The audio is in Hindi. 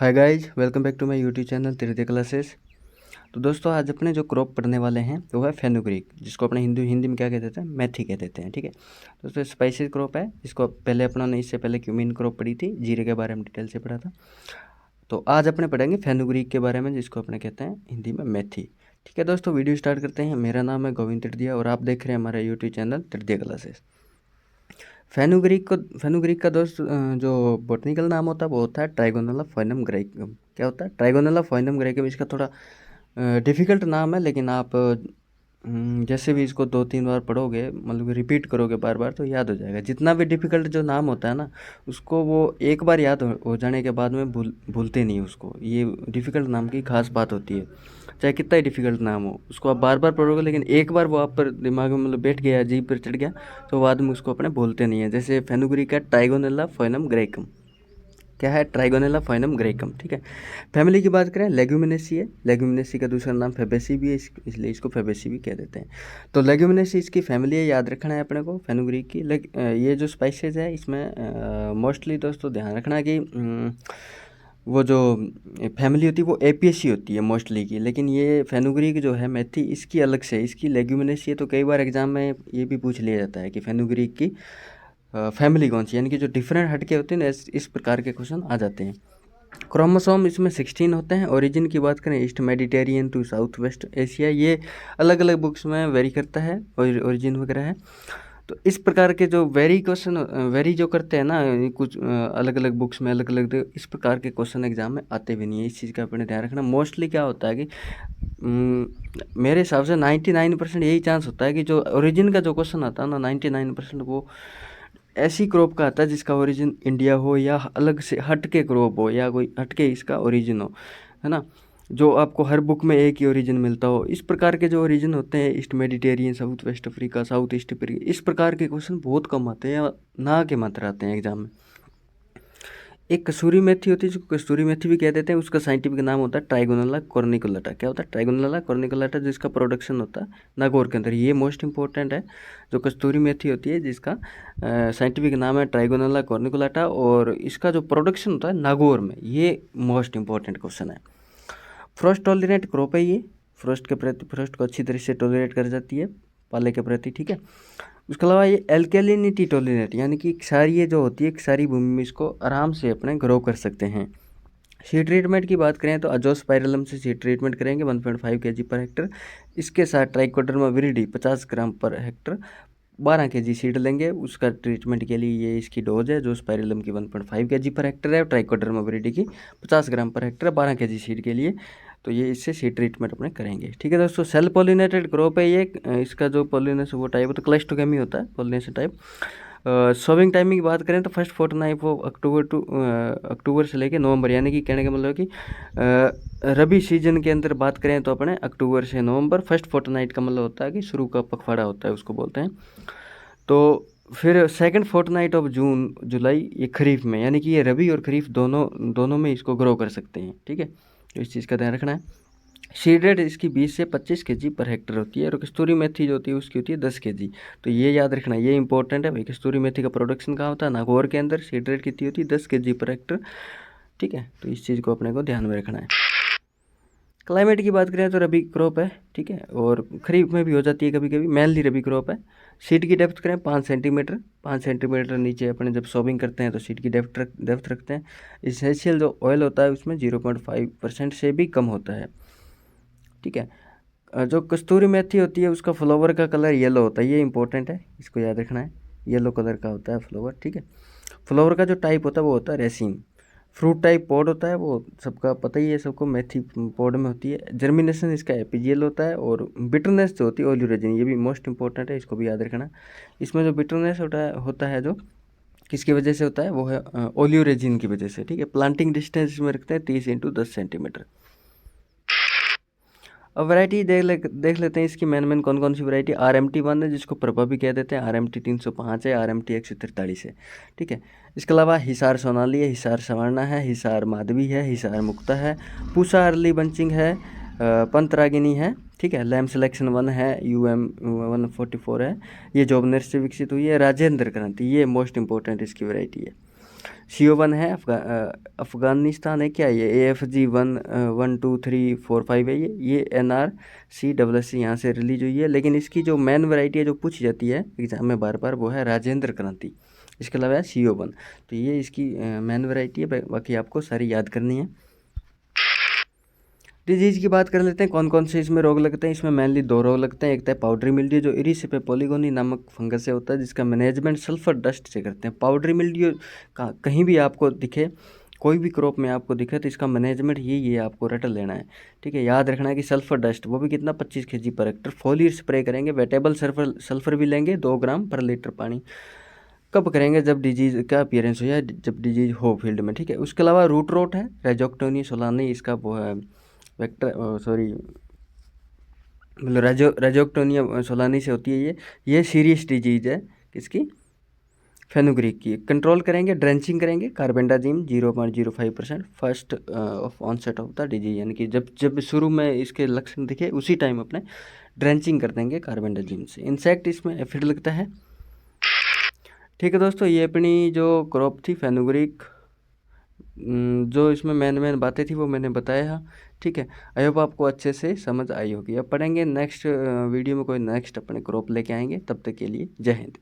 Hi guys, welcome back to my YouTube channel तृतीय क्लासेस। तो दोस्तों, आज अपने जो क्रॉप पढ़ने वाले हैं वो है फेनुग्रीक, जिसको अपने हिंदी में क्या कह देते हैं, मेथी कह देते हैं। ठीक है दोस्तों, स्पाइसेस क्रॉप है। इसको पहले अपना ने इससे पहले क्यूमीन क्रॉप पढ़ी थी, जीरे के बारे में डिटेल से पढ़ा था। तो आज अपने पढ़ेंगे फेनुग्रीक के बारे में, जिसको अपने कहते हैं हिंदी में मेथी। ठीक है दोस्तों, वीडियो स्टार्ट करते हैं। मेरा नाम है गोविंद तृतीया और आप देख रहे हैं हमारा यूट्यूब चैनल तृतीय क्लासेस। फेनुग्रीक का दोस्त जो बोटनिकल नाम होता है वो होता है ट्राइगोनेला फोइनम ग्राइकम। क्या होता है? ट्राइगोनेला फोइनम ग्राइकम। इसका थोड़ा डिफ़िकल्ट नाम है, लेकिन आप जैसे भी इसको 2-3 बार पढ़ोगे, मतलब रिपीट करोगे बार बार, तो याद हो जाएगा। जितना भी डिफ़िकल्ट जो नाम होता है ना, उसको वो एक बार याद हो जाने के बाद में भूलते नहीं उसको। ये डिफ़िकल्ट नाम की खास बात होती है। चाहे कितना ही डिफ़िकल्ट नाम हो, उसको आप बार बार पढ़ोगे, लेकिन एक बार वो आप पर दिमाग में मतलब बैठ गया, जीभ पर चढ़ गया, तो बाद में उसको अपने भूलते नहीं है। जैसे फेनुग्रीक का ट्राइगोनेला फोइनम ग्राइकम। क्या है? ट्राइगोनेला फोइनम ग्राइकम। ठीक है। फैमिली की बात करें, लेग्यूमिनेसी है। लेग्यूमिनेसी का दूसरा नाम फेबेसी भी है, इसलिए इसको फेबेसी भी कह देते हैं। तो लेग्यूमिनेसी इसकी फैमिली है, याद रखना है अपने को फेनुग्रीक की। ये जो स्पाइसेज है इसमें मोस्टली दोस्तों ध्यान रखना कि वो जो फैमिली होती है वो एपियसी होती है मोस्टली की, लेकिन ये फेनुग्रीक जो है मेथी, इसकी अलग से, इसकी लेग्यूमिनेसी है। तो कई बार एग्जाम में ये भी पूछ लिया जाता है कि फेनुग्रीक की फैमिली कौन सी, यानी कि जो डिफरेंट हटके होते हैं ना, इस प्रकार के क्वेश्चन आ जाते हैं। क्रोमोसोम इसमें 16 होते हैं। ओरिजिन की बात करें, east Mediterranean to south west Asia, ये अलग अलग बुक्स में वेरी करता है, ओरिजिन वगैरह है। तो इस प्रकार के जो वेरी जो करते हैं ना, कुछ अलग अलग बुक्स में अलग अलग, इस प्रकार के क्वेश्चन एग्जाम में आते भी नहीं है। इस चीज़ का अपने ध्यान रखना। मोस्टली क्या होता है कि मेरे हिसाब से 99% यही चांस होता है कि जो ओरिजिन का जो क्वेश्चन आता है ना, 99% वो ऐसी क्रॉप का आता है जिसका ओरिजिन इंडिया हो, या अलग से हटके क्रॉप हो, या कोई हटके इसका ओरिजिन हो, है ना, जो आपको हर बुक में एक ही ओरिजिन मिलता हो। इस प्रकार के जो ओरिजिन होते हैं, east Mediterranean, south west Africa, south east Africa, इस प्रकार के क्वेश्चन बहुत कम आते हैं, या ना के मात्र आते हैं एग्जाम में। एक कसूरी मेथी होती है, जिसको कसूरी मेथी भी कह देते हैं। उसका साइंटिफिक नाम होता है ट्राइगोनेला कॉर्निकुलेटा। क्या होता है? ट्राइगोनेला कॉर्निकुलेटा, जिसका प्रोडक्शन होता है नागौर के अंदर। ये मोस्ट इंपॉर्टेंट है। जो कस्तूरी मेथी होती है, जिसका साइंटिफिक नाम है ट्राइगोनेला कॉर्निकुलेटा, और इसका जो प्रोडक्शन होता है नागौर में, ये मोस्ट इंपॉर्टेंट क्वेश्चन है। फ्रोस्ट टॉलरेंट क्रॉप है ये। फ्रोस्ट को अच्छी तरह से टॉलरेट कर जाती है पाले के प्रति। ठीक है। उसके अलावा ये एल्केलिनिटी टॉलरेट, यानी कि क्षारीय जो होती है, क्षारीय भूमि में इसको आराम से अपने ग्रो कर सकते हैं। सीड ट्रीटमेंट की बात करें तो अजोस्पाइरलम से सीड ट्रीटमेंट करेंगे 1.5 kg पर हेक्टर। इसके साथ ट्राइकोडर्मा विरिडी 50 ग्राम पर हेक्टर, 12 kg सीड लेंगे। उसका ट्रीटमेंट के लिए ये इसकी डोज है, जो स्पाइरलम की 1.5 kg पर हेक्टर है, ट्राइकोडर्मा विरिडी की 50 ग्राम पर हेक्टर, 12 kg सीड के लिए। तो ये इससे सीड ट्रीटमेंट अपने करेंगे। ठीक है दोस्तों, सेल पोलिनेटेड क्रॉप है ये। इसका जो पोलिनेशन वो टाइप तो क्लस्टोगेमी होता है, पोलिनेशन टाइप। सोविंग टाइमिंग की बात करें तो फर्स्ट फोर्टनाइट वो अक्टूबर से लेके नवंबर, यानी कि कहने का मतलब कि रबी सीजन के अंदर बात करें तो अपने अक्टूबर से नवंबर। फर्स्ट फोर्टनाइट का मतलब होता है कि शुरू का पखवाड़ा होता है, उसको बोलते हैं। तो फिर सेकंड फोर्टनाइट ऑफ जून जुलाई, ये खरीफ में, यानी कि ये रबी और खरीफ दोनों में इसको ग्रो कर सकते हैं। ठीक है, तो इस चीज़ का ध्यान रखना है। सीड रेट इसकी 20 से 25 kg पर हेक्टर होती है, और कस्तूरी मेथी जो होती है उसकी होती है 10 kg। तो ये याद रखना, ये इंपॉर्टेंट है भाई। कस्तूरी मेथी का प्रोडक्शन कहाँ होता है? नागौर के अंदर। सीड रेट कितनी होती है? 10 kg पर हेक्टर। ठीक है, तो इस चीज़ को अपने को ध्यान में रखना है। क्लाइमेट की बात करें तो रबी क्रॉप है। ठीक है, और खरीफ में भी हो जाती है कभी कभी, मेनली रबी क्रॉप है। सीड की डेप्थ करें 5 सेंटीमीटर। 5 सेंटीमीटर नीचे अपने जब सोविंग करते हैं तो सीड की डेप्थ रखते हैं। इसेंशियल जो ऑयल होता है उसमें 0.5% से भी कम होता है। ठीक है। जो कस्तूरी मेथी होती है उसका फ्लावर का कलर येलो होता है, ये इंपॉर्टेंट है, इसको याद रखना है। येलो कलर का होता है फ्लावर। ठीक है। फ्लावर का जो टाइप होता है वो होता है रेसिन। फ्रूट टाइप पॉड होता है, वो सबका पता ही है सबको, मेथी पॉड में होती है। जर्मिनेशन इसका एपिजियल होता है, और बिटरनेस जो होती है ओलियोरेजिन, ये भी मोस्ट इंपॉर्टेंट है, इसको भी याद रखना। इसमें जो बिटरनेस होता है जो किसकी वजह से होता है, वो है ओलियोरेजिन की वजह से। ठीक है। प्लांटिंग डिस्टेंस इसमें रखते हैं 30 × 10 सेंटीमीटर। अब वैरायटी देख लेते हैं इसकी। मेन कौन सी वैरायटी। RMT1 है, जिसको प्रभा भी कह देते हैं। RMT 305 है, RMT 143 है। ठीक है। इसके अलावा हिसार सोनाली है, हिसार सवर्णा है, हिसार माधवी है, हिसार मुक्ता है, पूसा अर्ली बंचिंग है, पंतरागिनी है। ठीक है। लैम सिलेक्शन 1 है, UM 144 है, ये जॉबनेर से विकसित हुई है। राजेंद्र क्रांति, ये मोस्ट इंपॉर्टेंट इसकी वैरायटी है। CO1 है, अफ़गानिस्तान है, क्या है ये, AFG 1 1 2 3 4 5 है ये NRC यहाँ से रिलीज हुई है। लेकिन इसकी जो मेन वैरायटी है जो पूछी जाती है एग्जाम में बार बार, वो है राजेंद्र क्रांति। इसके अलावा है CO1, तो ये इसकी मेन वैरायटी है, बाकी आपको सारी याद करनी है। डिजीज़ की बात कर लेते हैं, कौन कौन से इसमें रोग लगते हैं। इसमें मेनली 2 रोग लगते हैं। एक तो पाउडरी मिल्ड्यू, जो इरिसिपे पोलिगोनी नामक फंगस से होता है, जिसका मैनेजमेंट सल्फर डस्ट से करते हैं। पाउडरी मिल्ड्यू कहीं भी आपको दिखे, कोई भी क्रॉप में आपको दिखे, तो इसका मैनेजमेंट ये आपको रट लेना है, ठीक है। याद रखना है कि सल्फर डस्ट, वो भी कितना 25 kg per hectare foliar spray करेंगे। वेटेबल सल्फर भी लेंगे 2 ग्राम पर लीटर पानी। कब करेंगे, जब डिजीज़ का अपीयरेंस हो जाए, जब डिजीज़ हो फील्ड में, ठीक है। उसके अलावा रूट रोट है, रेजोक्टोनी सोलानी, इसका वो है वेक्टर, सॉरी, मतलब रेजोक्टोनिया सोलानी से होती है ये सीरियस डिजीज है। किसकी, फेनुग्रीक की। कंट्रोल करेंगे, ड्रेंचिंग करेंगे, carbendazim 0.05% first of onset of the disease, यानी कि जब शुरू में इसके लक्षण दिखे उसी टाइम अपने ड्रेंचिंग कर देंगे कार्बेंडाजिम से। इंसेक्ट इसमें एफिड लगता है, ठीक है दोस्तों। ये अपनी जो क्रॉप थी फेनुग्रीक, जो इसमें मेन बातें थी वो मैंने बताया, ठीक है। आई होप आपको अच्छे से समझ आई होगी। अब पढ़ेंगे नेक्स्ट वीडियो में, कोई नेक्स्ट अपने क्रॉप लेके आएंगे। तब तक के लिए जय हिंद।